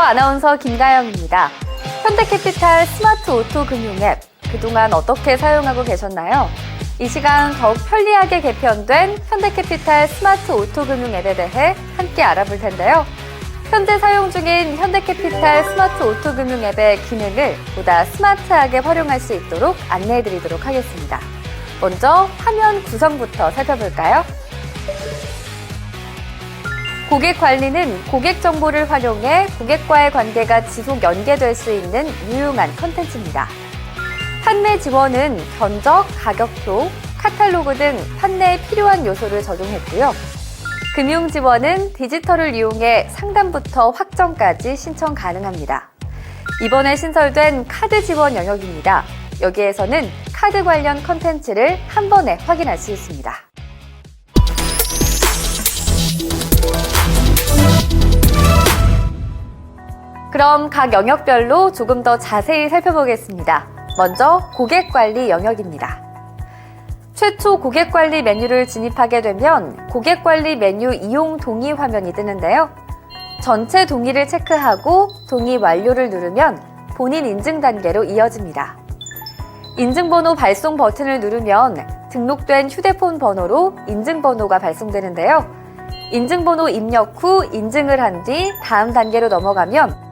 아나운서 김가영입니다. 현대캐피탈 스마트 오토 금융 앱, 그동안 어떻게 사용하고 계셨나요? 이 시간 더욱 편리하게 개편된 현대캐피탈 스마트 오토 금융 앱에 대해 함께 알아볼 텐데요. 현재 사용 중인 현대캐피탈 스마트 오토 금융 앱의 기능을 보다 스마트하게 활용할 수 있도록 안내해드리도록 하겠습니다. 먼저 화면 구성부터 살펴볼까요? 고객 관리는 고객 정보를 활용해 고객과의 관계가 지속 연계될 수 있는 유용한 컨텐츠입니다. 판매 지원은 견적, 가격표, 카탈로그 등 판매에 필요한 요소를 적용했고요. 금융 지원은 디지털을 이용해 상담부터 확정까지 신청 가능합니다. 이번에 신설된 카드 지원 영역입니다. 여기에서는 카드 관련 컨텐츠를 한 번에 확인할 수 있습니다. 그럼 각 영역별로 조금 더 자세히 살펴보겠습니다. 먼저 고객관리 영역입니다. 최초 고객관리 메뉴를 진입하게 되면 고객관리 메뉴 이용 동의 화면이 뜨는데요. 전체 동의를 체크하고 동의 완료를 누르면 본인 인증 단계로 이어집니다. 인증번호 발송 버튼을 누르면 등록된 휴대폰 번호로 인증번호가 발송되는데요. 인증번호 입력 후 인증을 한 뒤 다음 단계로 넘어가면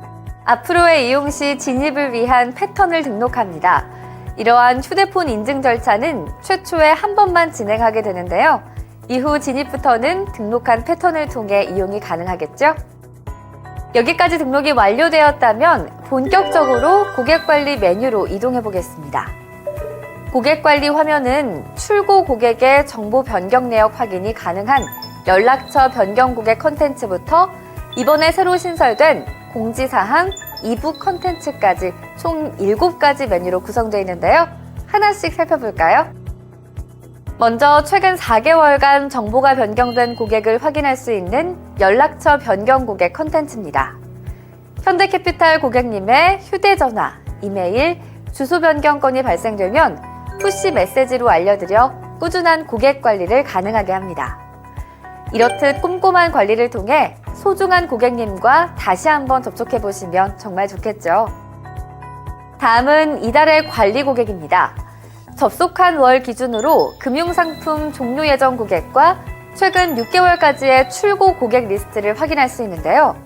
앞으로의 이용 시 진입을 위한 패턴을 등록합니다. 이러한 휴대폰 인증 절차는 최초에 한 번만 진행하게 되는데요. 이후 진입부터는 등록한 패턴을 통해 이용이 가능하겠죠? 여기까지 등록이 완료되었다면 본격적으로 고객관리 메뉴로 이동해 보겠습니다. 고객관리 화면은 출고 고객의 정보 변경 내역 확인이 가능한 연락처 변경 고객 컨텐츠부터 이번에 새로 신설된 공지사항, 이북 컨텐츠까지 총 7가지 메뉴로 구성되어 있는데요. 하나씩 살펴볼까요? 먼저 최근 4개월간 정보가 변경된 고객을 확인할 수 있는 연락처 변경 고객 컨텐츠입니다. 현대캐피탈 고객님의 휴대전화, 이메일, 주소 변경 건이 발생되면 푸시 메시지로 알려드려 꾸준한 고객 관리를 가능하게 합니다. 이렇듯 꼼꼼한 관리를 통해 소중한 고객님과 다시 한번 접촉해보시면 정말 좋겠죠. 다음은 이달의 관리 고객입니다. 접속한 월 기준으로 금융상품 종료 예정 고객과 최근 6개월까지의 출고 고객 리스트를 확인할 수 있는데요.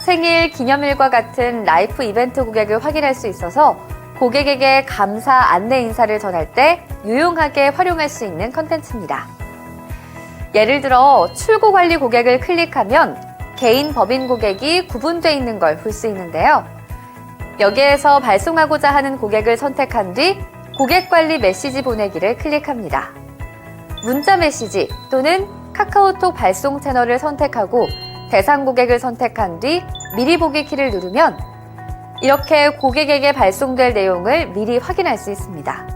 생일, 기념일과 같은 라이프 이벤트 고객을 확인할 수 있어서 고객에게 감사 안내 인사를 전할 때 유용하게 활용할 수 있는 컨텐츠입니다. 예를 들어 출고 관리 고객을 클릭하면 개인 법인 고객이 구분되어 있는 걸 볼 수 있는데요. 여기에서 발송하고자 하는 고객을 선택한 뒤 고객 관리 메시지 보내기를 클릭합니다. 문자 메시지 또는 카카오톡 발송 채널을 선택하고 대상 고객을 선택한 뒤 미리 보기 키를 누르면 이렇게 고객에게 발송될 내용을 미리 확인할 수 있습니다.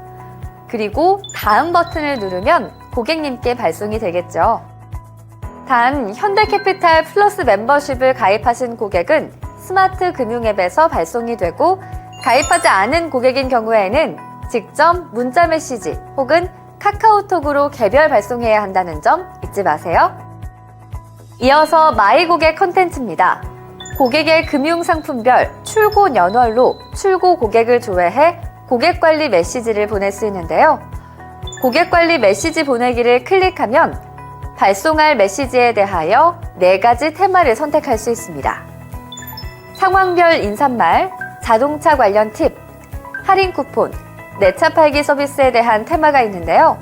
그리고 다음 버튼을 누르면 고객님께 발송이 되겠죠. 단, 현대캐피탈 플러스 멤버십을 가입하신 고객은 스마트 금융 앱에서 발송이 되고 가입하지 않은 고객인 경우에는 직접 문자 메시지 혹은 카카오톡으로 개별 발송해야 한다는 점 잊지 마세요. 이어서 마이 고객 컨텐츠입니다. 고객의 금융상품별 출고 연월로 출고 고객을 조회해 고객 관리 메시지를 보낼 수 있는데요. 고객 관리 메시지 보내기를 클릭하면 발송할 메시지에 대하여 4가지 테마를 선택할 수 있습니다. 상황별 인사말, 자동차 관련 팁, 할인 쿠폰, 내 차 팔기 서비스에 대한 테마가 있는데요.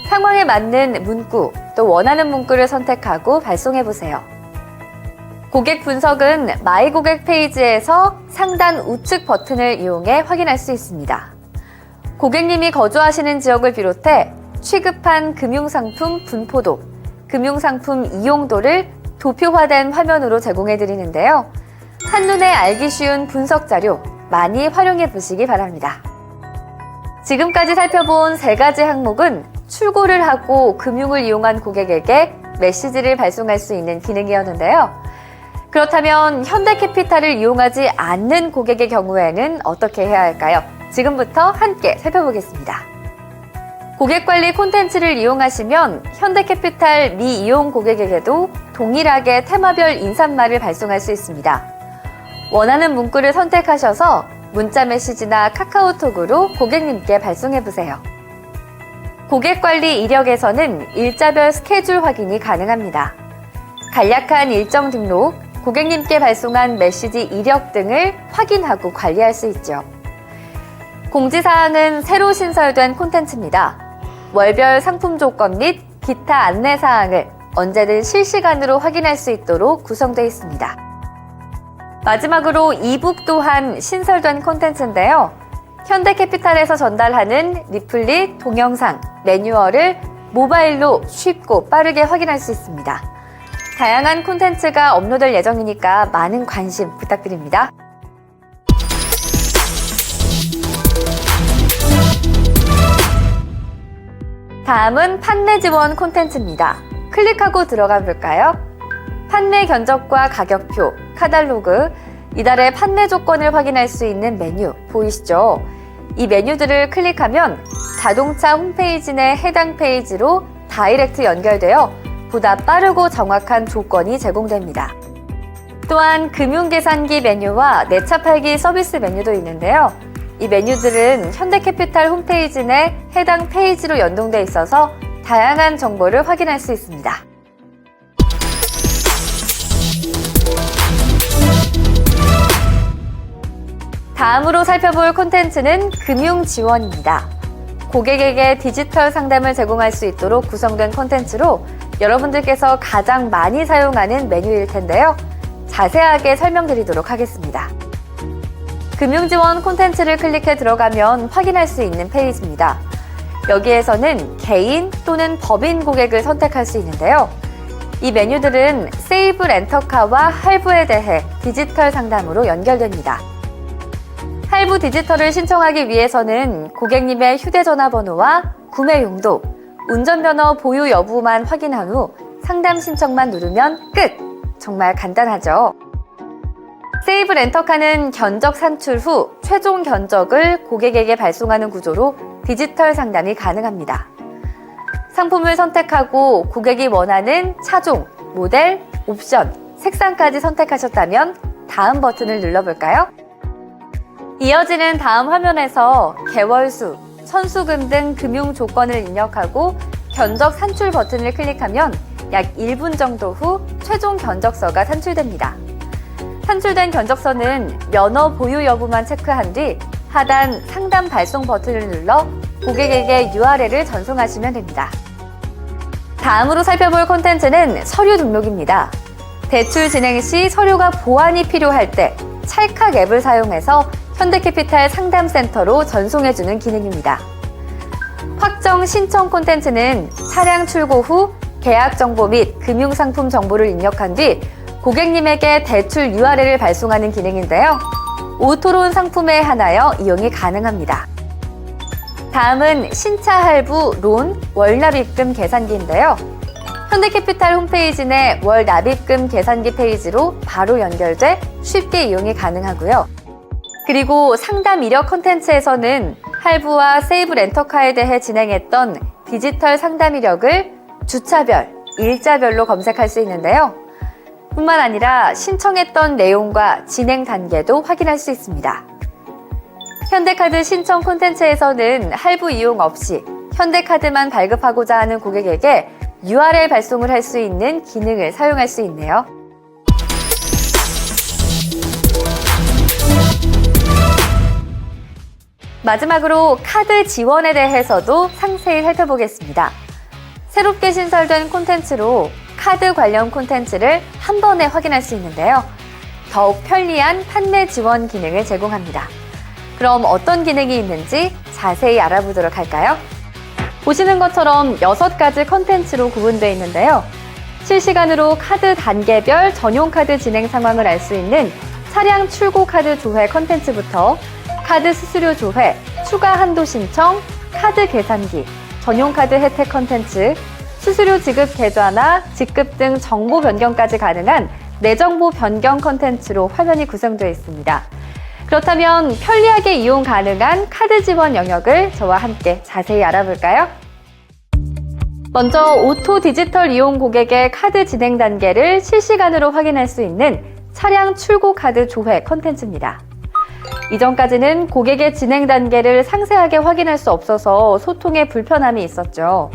상황에 맞는 문구, 또 원하는 문구를 선택하고 발송해보세요. 고객 분석은 마이 고객 페이지에서 상단 우측 버튼을 이용해 확인할 수 있습니다. 고객님이 거주하시는 지역을 비롯해 취급한 금융상품 분포도, 금융상품 이용도를 도표화된 화면으로 제공해드리는데요. 한눈에 알기 쉬운 분석 자료 많이 활용해 보시기 바랍니다. 지금까지 살펴본 3가지 항목은 출고를 하고 금융을 이용한 고객에게 메시지를 발송할 수 있는 기능이었는데요. 그렇다면 현대캐피탈을 이용하지 않는 고객의 경우에는 어떻게 해야 할까요? 지금부터 함께 살펴보겠습니다. 고객관리 콘텐츠를 이용하시면 현대캐피탈 미이용 고객에게도 동일하게 테마별 인사말을 발송할 수 있습니다. 원하는 문구를 선택하셔서 문자 메시지나 카카오톡으로 고객님께 발송해보세요. 고객관리 이력에서는 일자별 스케줄 확인이 가능합니다. 간략한 일정 등록, 고객님께 발송한 메시지 이력 등을 확인하고 관리할 수 있죠. 공지사항은 새로 신설된 콘텐츠입니다. 월별 상품 조건 및 기타 안내사항을 언제든 실시간으로 확인할 수 있도록 구성되어 있습니다. 마지막으로 이북 또한 신설된 콘텐츠인데요. 현대캐피탈에서 전달하는 리플릿, 동영상, 매뉴얼을 모바일로 쉽고 빠르게 확인할 수 있습니다. 다양한 콘텐츠가 업로드될 예정이니까 많은 관심 부탁드립니다. 다음은 판매 지원 콘텐츠입니다. 클릭하고 들어가 볼까요? 판매 견적과 가격표, 카탈로그, 이달의 판매 조건을 확인할 수 있는 메뉴 보이시죠? 이 메뉴들을 클릭하면 자동차 홈페이지 내 해당 페이지로 다이렉트 연결되어 보다 빠르고 정확한 조건이 제공됩니다. 또한 금융계산기 메뉴와 내차 팔기 서비스 메뉴도 있는데요. 이 메뉴들은 현대캐피탈 홈페이지 내 해당 페이지로 연동돼 있어서 다양한 정보를 확인할 수 있습니다. 다음으로 살펴볼 콘텐츠는 금융 지원입니다. 고객에게 디지털 상담을 제공할 수 있도록 구성된 콘텐츠로 여러분들께서 가장 많이 사용하는 메뉴일 텐데요. 자세하게 설명드리도록 하겠습니다. 금융 지원 콘텐츠를 클릭해 들어가면 확인할 수 있는 페이지입니다. 여기에서는 개인 또는 법인 고객을 선택할 수 있는데요. 이 메뉴들은 세이브 렌터카와 할부에 대해 디지털 상담으로 연결됩니다. 할부 디지털을 신청하기 위해서는 고객님의 휴대전화 번호와 구매 용도, 운전면허 보유 여부만 확인한 후 상담 신청만 누르면 끝! 정말 간단하죠? 세이브 렌터카는 견적 산출 후 최종 견적을 고객에게 발송하는 구조로 디지털 상담이 가능합니다. 상품을 선택하고 고객이 원하는 차종, 모델, 옵션, 색상까지 선택하셨다면 다음 버튼을 눌러볼까요? 이어지는 다음 화면에서 개월수, 선수금 등 금융 조건을 입력하고 견적 산출 버튼을 클릭하면 약 1분 정도 후 최종 견적서가 산출됩니다. 산출된 견적서는 면허 보유 여부만 체크한 뒤 하단 상담 발송 버튼을 눌러 고객에게 URL을 전송하시면 됩니다. 다음으로 살펴볼 콘텐츠는 서류 등록입니다. 대출 진행 시 서류가 보완이 필요할 때 찰칵 앱을 사용해서 현대캐피탈 상담센터로 전송해주는 기능입니다. 확정 신청 콘텐츠는 차량 출고 후 계약 정보 및 금융상품 정보를 입력한 뒤 고객님에게 대출 URL을 발송하는 기능인데요. 오토론 상품에 한하여 이용이 가능합니다. 다음은 신차 할부 론 월납입금 계산기인데요. 현대캐피탈 홈페이지 내 월납입금 계산기 페이지로 바로 연결돼 쉽게 이용이 가능하고요. 그리고 상담 이력 콘텐츠에서는 할부와 세이브 렌터카에 대해 진행했던 디지털 상담 이력을 주차별, 일자별로 검색할 수 있는데요. 뿐만 아니라 신청했던 내용과 진행 단계도 확인할 수 있습니다. 현대카드 신청 콘텐츠에서는 할부 이용 없이 현대카드만 발급하고자 하는 고객에게 URL 발송을 할 수 있는 기능을 사용할 수 있네요. 마지막으로 카드 지원에 대해서도 상세히 살펴보겠습니다. 새롭게 신설된 콘텐츠로 카드 관련 콘텐츠를 한 번에 확인할 수 있는데요. 더욱 편리한 판매 지원 기능을 제공합니다. 그럼 어떤 기능이 있는지 자세히 알아보도록 할까요? 보시는 것처럼 6가지 콘텐츠로 구분되어 있는데요. 실시간으로 카드 단계별 전용 카드 진행 상황을 알 수 있는 차량 출고 카드 조회 콘텐츠부터 카드 수수료 조회, 추가 한도 신청, 카드 계산기, 전용 카드 혜택 콘텐츠, 수수료 지급 계좌나 직급 등 정보 변경까지 가능한 내 정보 변경 콘텐츠로 화면이 구성되어 있습니다. 그렇다면 편리하게 이용 가능한 카드 지원 영역을 저와 함께 자세히 알아볼까요? 먼저 오토 디지털 이용 고객의 카드 진행 단계를 실시간으로 확인할 수 있는 차량 출고 카드 조회 컨텐츠입니다. 이전까지는 고객의 진행 단계를 상세하게 확인할 수 없어서 소통에 불편함이 있었죠.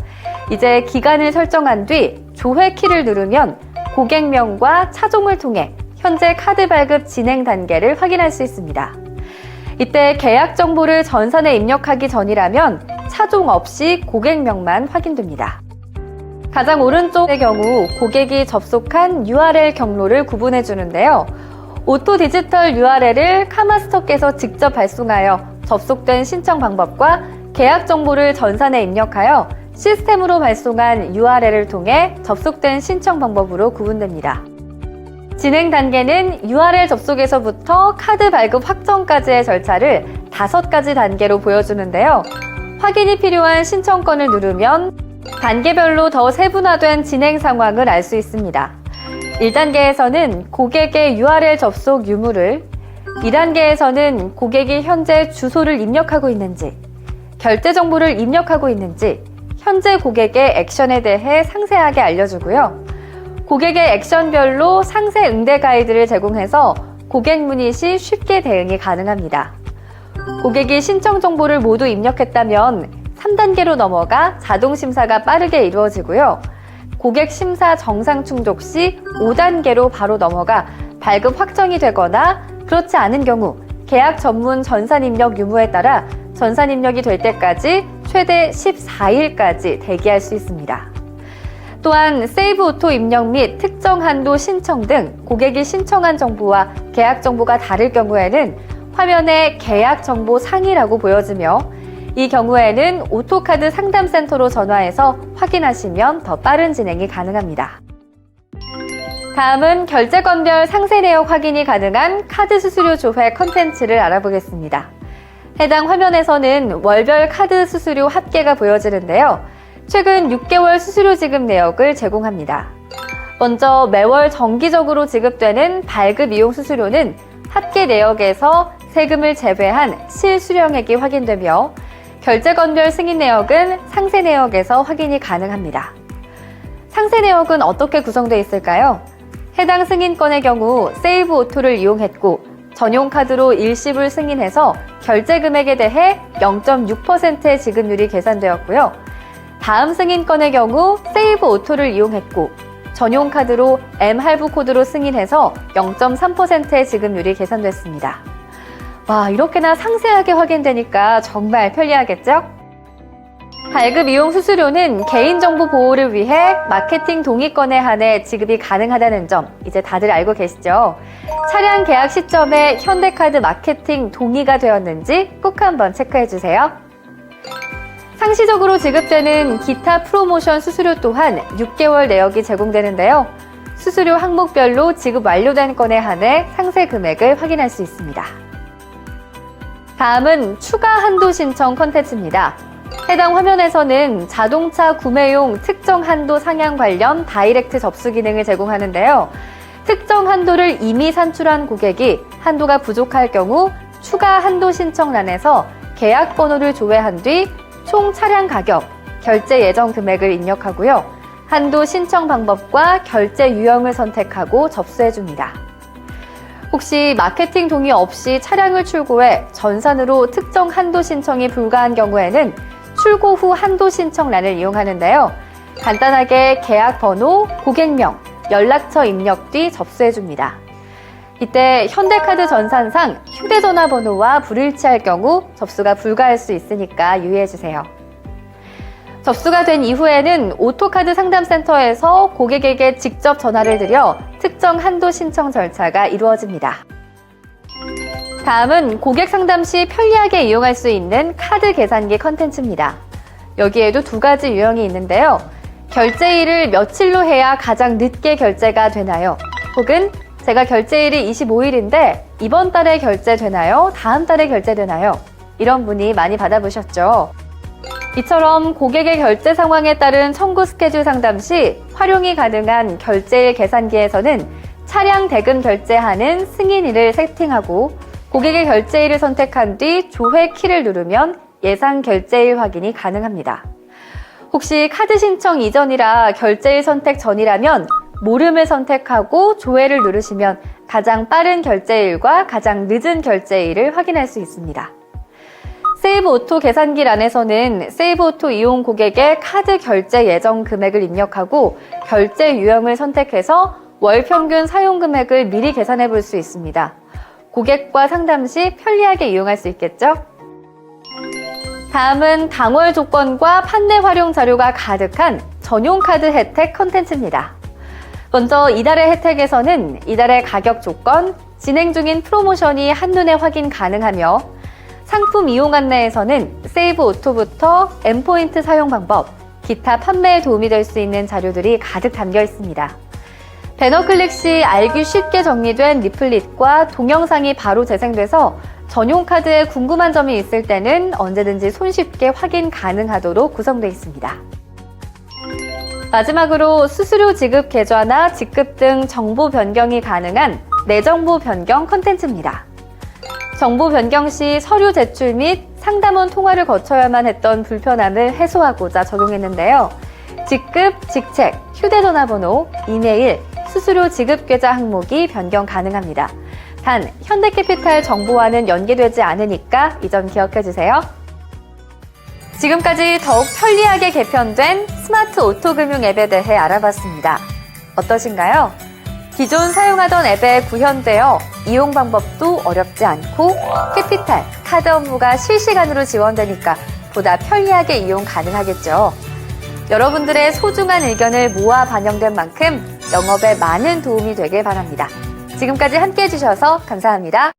이제 기간을 설정한 뒤 조회 키를 누르면 고객명과 차종을 통해 현재 카드 발급 진행 단계를 확인할 수 있습니다. 이때 계약 정보를 전산에 입력하기 전이라면 차종 없이 고객명만 확인됩니다. 가장 오른쪽의 경우 고객이 접속한 URL 경로를 구분해 주는데요. 오토 디지털 URL을 카마스터께서 직접 발송하여 접속된 신청 방법과 계약 정보를 전산에 입력하여 시스템으로 발송한 URL을 통해 접속된 신청 방법으로 구분됩니다. 진행 단계는 URL 접속에서부터 카드 발급 확정까지의 절차를 5가지 단계로 보여주는데요. 확인이 필요한 신청건을 누르면 단계별로 더 세분화된 진행 상황을 알 수 있습니다. 1단계에서는 고객의 URL 접속 유무를, 2단계에서는 고객이 현재 주소를 입력하고 있는지, 결제 정보를 입력하고 있는지, 현재 고객의 액션에 대해 상세하게 알려주고요. 고객의 액션별로 상세 응대 가이드를 제공해서 고객 문의 시 쉽게 대응이 가능합니다. 고객이 신청 정보를 모두 입력했다면 3단계로 넘어가 자동 심사가 빠르게 이루어지고요. 고객 심사 정상 충족 시 5단계로 바로 넘어가 발급 확정이 되거나 그렇지 않은 경우 계약 전문 전산 입력 유무에 따라 전산 입력이 될 때까지 최대 14일까지 대기할 수 있습니다. 또한 세이브 오토 입력 및 특정 한도 신청 등 고객이 신청한 정보와 계약 정보가 다를 경우에는 화면에 계약 정보 상이라고 보여지며 이 경우에는 오토카드 상담센터로 전화해서 확인하시면 더 빠른 진행이 가능합니다. 다음은 결제건별 상세 내역 확인이 가능한 카드 수수료 조회 컨텐츠를 알아보겠습니다. 해당 화면에서는 월별 카드 수수료 합계가 보여지는데요. 최근 6개월 수수료 지급 내역을 제공합니다. 먼저 매월 정기적으로 지급되는 발급 이용 수수료는 합계 내역에서 세금을 제외한 실수령액이 확인되며 결제건별 승인 내역은 상세 내역에서 확인이 가능합니다. 상세 내역은 어떻게 구성되어 있을까요? 해당 승인건의 경우 세이브 오토를 이용했고 전용 카드로 일시불 승인해서 결제 금액에 대해 0.6%의 지급률이 계산되었고요. 다음 승인건의 경우 세이브 오토를 이용했고 전용 카드로 M 할부 코드로 승인해서 0.3%의 지급률이 계산됐습니다. 와, 이렇게나 상세하게 확인되니까 정말 편리하겠죠? 발급 이용 수수료는 개인정보 보호를 위해 마케팅 동의권에 한해 지급이 가능하다는 점 이제 다들 알고 계시죠? 차량 계약 시점에 현대카드 마케팅 동의가 되었는지 꼭 한번 체크해주세요. 상시적으로 지급되는 기타 프로모션 수수료 또한 6개월 내역이 제공되는데요. 수수료 항목별로 지급 완료된 건에 한해 상세 금액을 확인할 수 있습니다. 다음은 추가 한도 신청 컨텐츠입니다. 해당 화면에서는 자동차 구매용 특정 한도 상향 관련 다이렉트 접수 기능을 제공하는데요. 특정 한도를 이미 산출한 고객이 한도가 부족할 경우 추가 한도 신청란에서 계약 번호를 조회한 뒤 총 차량 가격, 결제 예정 금액을 입력하고요. 한도 신청 방법과 결제 유형을 선택하고 접수해줍니다. 혹시 마케팅 동의 없이 차량을 출고해 전산으로 특정 한도 신청이 불가한 경우에는 출고 후 한도 신청란을 이용하는데요. 간단하게 계약 번호, 고객명, 연락처 입력 뒤 접수해줍니다. 이때 현대카드 전산상 휴대전화 번호와 불일치할 경우 접수가 불가할 수 있으니까 유의해주세요. 접수가 된 이후에는 오토카드 상담센터에서 고객에게 직접 전화를 드려 특정 한도 신청 절차가 이루어집니다. 다음은 고객 상담 시 편리하게 이용할 수 있는 카드 계산기 컨텐츠입니다. 여기에도 2가지 유형이 있는데요. 결제일을 며칠로 해야 가장 늦게 결제가 되나요? 혹은 제가 결제일이 25일인데 이번 달에 결제되나요? 다음 달에 결제되나요? 이런 문의 많이 받아보셨죠? 이처럼 고객의 결제 상황에 따른 청구 스케줄 상담 시 활용이 가능한 결제일 계산기에서는 차량 대금 결제하는 승인일을 세팅하고 고객의 결제일을 선택한 뒤 조회 키를 누르면 예상 결제일 확인이 가능합니다. 혹시 카드 신청 이전이라 결제일 선택 전이라면 모름을 선택하고 조회를 누르시면 가장 빠른 결제일과 가장 늦은 결제일을 확인할 수 있습니다. 세이브 오토 계산기란에서는 세이브 오토 이용 고객의 카드 결제 예정 금액을 입력하고 결제 유형을 선택해서 월 평균 사용 금액을 미리 계산해 볼 수 있습니다. 고객과 상담 시 편리하게 이용할 수 있겠죠? 다음은 당월 조건과 판매 활용 자료가 가득한 전용 카드 혜택 컨텐츠입니다. 먼저 이달의 혜택에서는 이달의 가격 조건, 진행 중인 프로모션이 한눈에 확인 가능하며 상품 이용 안내에서는 세이브 오토부터 M포인트 사용 방법, 기타 판매에 도움이 될 수 있는 자료들이 가득 담겨 있습니다. 배너 클릭 시 알기 쉽게 정리된 리플릿과 동영상이 바로 재생돼서 전용 카드에 궁금한 점이 있을 때는 언제든지 손쉽게 확인 가능하도록 구성되어 있습니다. 마지막으로 수수료 지급 계좌나 직급 등 정보 변경이 가능한 내 정보 변경 컨텐츠입니다. 정보 변경 시 서류 제출 및 상담원 통화를 거쳐야만 했던 불편함을 해소하고자 적용했는데요. 직급, 직책, 휴대전화번호, 이메일, 수수료 지급 계좌 항목이 변경 가능합니다. 단, 현대캐피탈 정보와는 연계되지 않으니까 이 점 기억해 주세요. 지금까지 더욱 편리하게 개편된 스마트 오토금융 앱에 대해 알아봤습니다. 어떠신가요? 기존 사용하던 앱에 구현되어 이용 방법도 어렵지 않고 캐피탈, 카드 업무가 실시간으로 지원되니까 보다 편리하게 이용 가능하겠죠. 여러분들의 소중한 의견을 모아 반영된 만큼 영업에 많은 도움이 되길 바랍니다. 지금까지 함께해 주셔서 감사합니다.